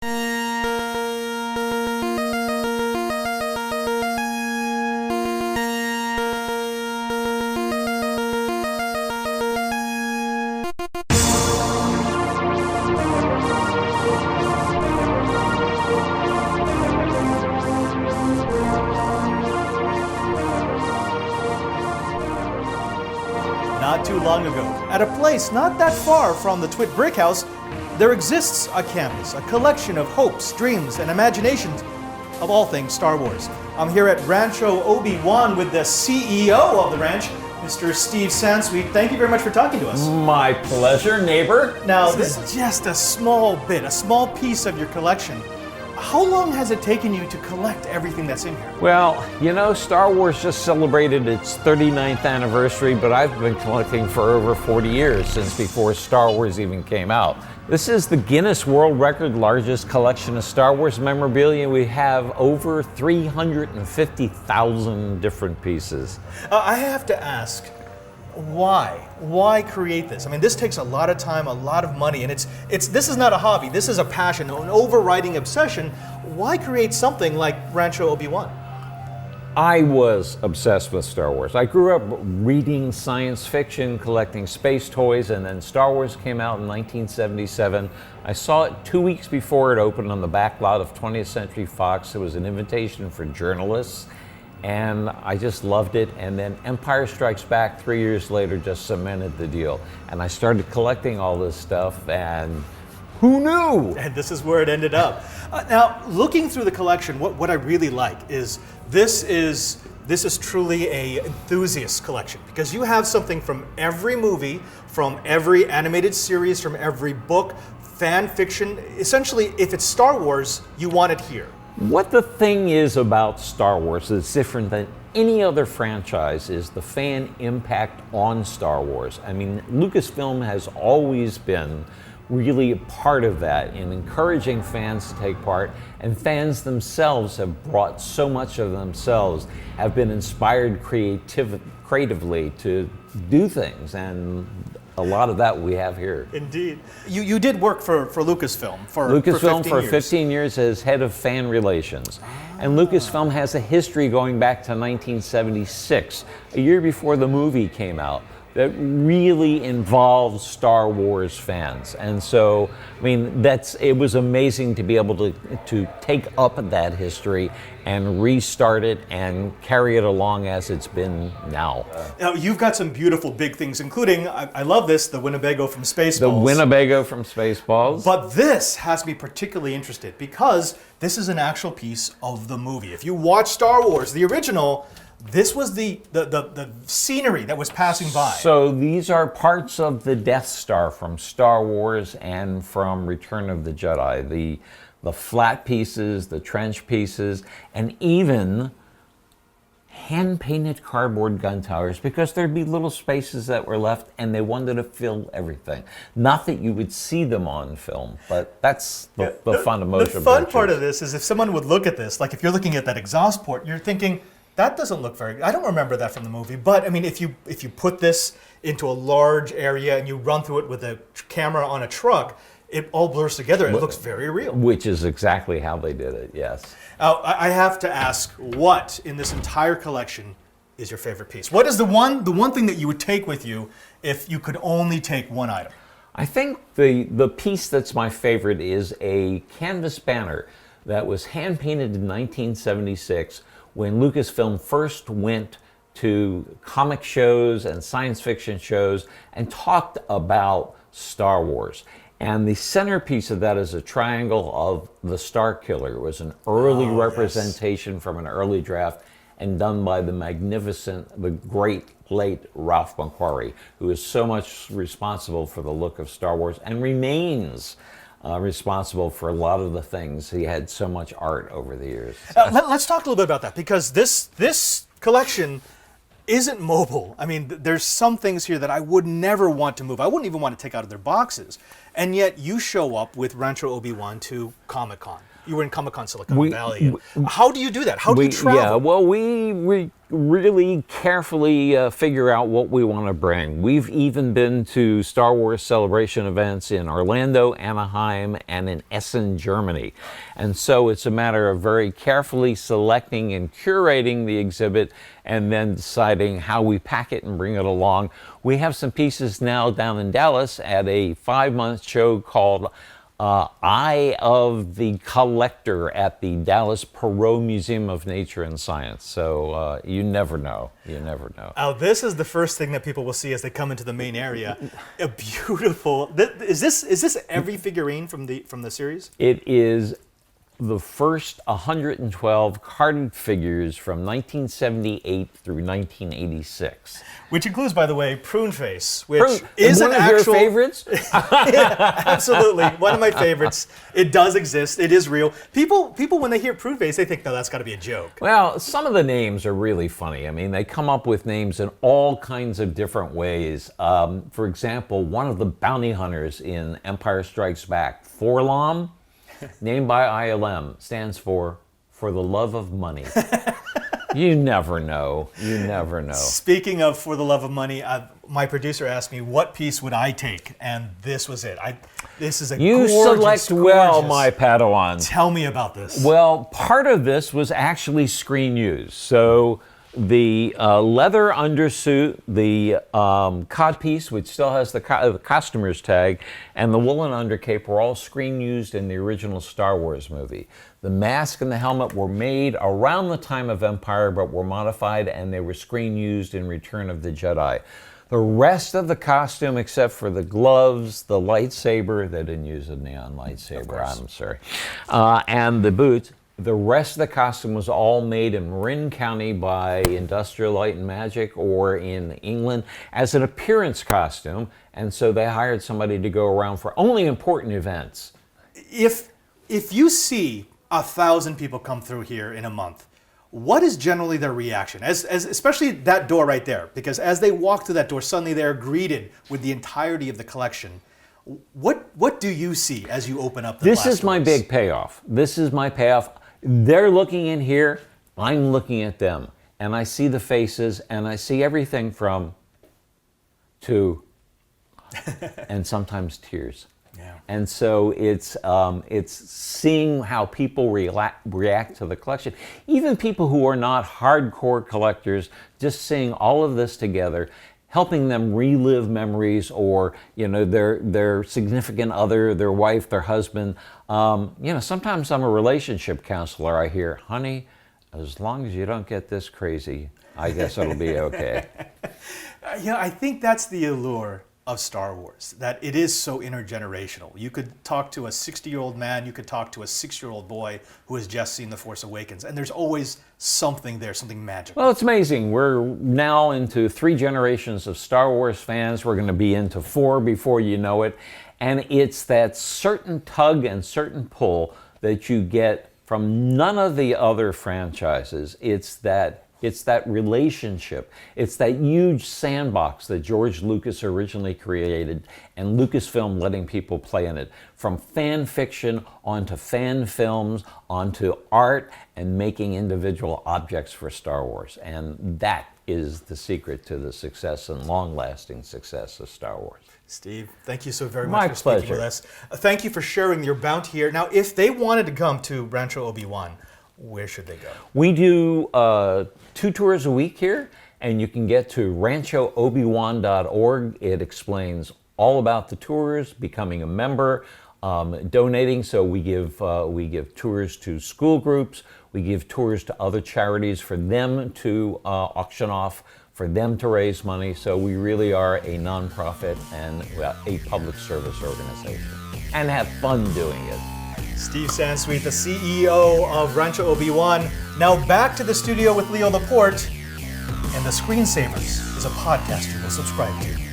Not too long ago, at a place not that far from the TWiT brick house, there exists a campus, a collection of hopes, dreams, and imaginations of all things Star Wars. I'm here at Rancho ObiWan with the CEO of the ranch, Mr. Steve Sansweet. Thank you very much for talking to us. My pleasure, neighbor. Now, this is just a small bit, a small piece of your collection. How long has it taken you to collect everything that's in here? Well, you know, Star Wars just celebrated its 39th anniversary, but I've been collecting for over 40 years, since before Star Wars even came out. This is the Guinness World Record largest collection of Star Wars memorabilia. We have over 350,000 different pieces. I have to ask, why? Why create this? I mean, this takes a lot of time, a lot of money, and this is not a hobby. This is a passion, an overriding obsession. Why create something like Rancho ObiWan? I was obsessed with Star Wars. I grew up reading science fiction, collecting space toys, and then Star Wars came out in 1977. I saw it 2 weeks before it opened on the back lot of 20th Century Fox. It was an invitation for journalists, and I just loved it. And then Empire Strikes Back 3 years later just cemented the deal. And I started collecting all this stuff, and who knew? And this is where it ended up. Now, looking through the collection, what I really like is this is truly a enthusiast collection, because you have something from every movie, from every animated series, from every book, fan fiction. Essentially, if it's Star Wars, you want it here. What the thing is about Star Wars that's different than any other franchise is the fan impact on Star Wars. I mean, Lucasfilm has always been really a part of that in encouraging fans to take part, and fans themselves have brought so much of themselves, have been inspired creatively to do things, and a lot of that we have here. Indeed. You did work for Lucasfilm for 15 years as head of fan relations. And Lucasfilm has a history going back to 1976, a year before the movie came out, that really involves Star Wars fans. And so, I mean, it was amazing to be able to take up that history and restart it and carry it along as it's been now. Now, you've got some beautiful big things, including, I love this, the Winnebago from Spaceballs. The Winnebago from Spaceballs. But this has me particularly interested because this is an actual piece of the movie. If you watch Star Wars, the original, this was the scenery that was passing by. So these are parts of the Death Star from Star Wars and from Return of the Jedi. The flat pieces, the trench pieces, and even hand-painted cardboard gun towers, because there'd be little spaces that were left and they wanted to fill everything. Not that you would see them on film, but that's the fun of motion The fun pictures. part of this is if someone would look at this, like if you're looking at that exhaust port, you're thinking, that doesn't look very good. I don't remember that from the movie, but I mean, if you put this into a large area and you run through it with a camera on a truck, it all blurs together. It looks very real. Which is exactly how they did it, yes. I have to ask, what in this entire collection is your favorite piece? What is the one thing that you would take with you if you could only take one item? I think the piece that's my favorite is a canvas banner that was hand-painted in 1976 when Lucasfilm first went to comic shows and science fiction shows and talked about Star Wars. And the centerpiece of that is a triangle of the Star Killer. It was an early representation from an early draft and done by the great late Ralph McQuarrie, who is so much responsible for the look of Star Wars and remains responsible for a lot of the things. He had so much art over the years. Let's talk a little bit about that, because this collection isn't mobile. I mean, there's some things here that I would never want to move. I wouldn't even want to take out of their boxes. And yet you show up with Rancho Obi-Wan to Comic-Con. You were in Comic-Con Silicon Valley. How do you do that? How do you travel? Yeah, well, we really carefully figure out what we want to bring. We've even been to Star Wars Celebration events in Orlando, Anaheim, and in Essen, Germany. And so it's a matter of very carefully selecting and curating the exhibit and then deciding how we pack it and bring it along. We have some pieces now down in Dallas at a 5-month show called Eye of the Collector at the Dallas Perot Museum of Nature and Science. So you never know. You never know. This is the first thing that people will see as they come into the main area. A beautiful. Is this every figurine from the series? It is the first 112 carded figures from 1978 through 1986. Which includes, by the way, Prune Face, which is one of your favorites? Yeah, absolutely. One of my favorites. It does exist. It is real. People, when they hear Prune Face, they think, no, that's got to be a joke. Well, some of the names are really funny. I mean, they come up with names in all kinds of different ways. For example, one of the bounty hunters in Empire Strikes Back, Forlom, named by ILM, stands for the love of money. You never know. You never know. Speaking of for the love of money, my producer asked me what piece would I take, and this was it. This is a You gorgeous, select well, gorgeous. my Padawan. Tell me about this. Well, part of this was actually screen use. So the leather undersuit, the codpiece, which still has the costumer's tag, and the woolen undercape were all screen used in the original Star Wars movie. The mask and the helmet were made around the time of Empire, but were modified, and they were screen used in Return of the Jedi. The rest of the costume, except for the gloves, the lightsaber, they didn't use a neon lightsaber, I'm sorry, and the boots, the rest of the costume was all made in Marin County by Industrial Light and Magic or in England as an appearance costume, and so they hired somebody to go around for only important events. If you see 1,000 people come through here in a month, what is generally their reaction? As especially that door right there, because as they walk through that door, suddenly they're greeted with the entirety of the collection. What do you see as you open up the glass This is my doors? big payoff. This is my payoff. They're looking in here, I'm looking at them, and I see the faces, and I see everything from to and sometimes tears. Yeah. And so it's seeing how people react to the collection. Even people who are not hardcore collectors, just seeing all of this together, helping them relive memories, or their significant other, their wife, their husband. Sometimes I'm a relationship counselor. I hear, honey, as long as you don't get this crazy, I guess it'll be okay. I think that's the allure of Star Wars, that it is so intergenerational. You could talk to a 60-year-old man, you could talk to a 6-year-old boy who has just seen The Force Awakens, and there's always something there, something magical. Well, it's amazing. We're now into 3 generations of Star Wars fans. We're going to be into 4 before you know it. And it's that certain tug and certain pull that you get from none of the other franchises. It's that relationship. It's that huge sandbox that George Lucas originally created, and Lucasfilm letting people play in it. From fan fiction onto fan films, onto art, and making individual objects for Star Wars. And that is the secret to the success and long-lasting success of Star Wars. Steve, thank you so very My much for speaking pleasure. with us. Thank you for sharing your bounty here. Now, if they wanted to come to Rancho Obi-Wan, where should they go? We do 2 tours a week here, and you can get to ranchoobiwan.org. It explains all about the tours, becoming a member, donating. So we give tours to school groups, we give tours to other charities for them to auction off, for them to raise money. So we really are a nonprofit and a public service organization, and have fun doing it. Steve Sansweet, the CEO of Rancho Obi-Wan. Now back to the studio with Leo Laporte. And The Screensavers is a podcast you will subscribe to.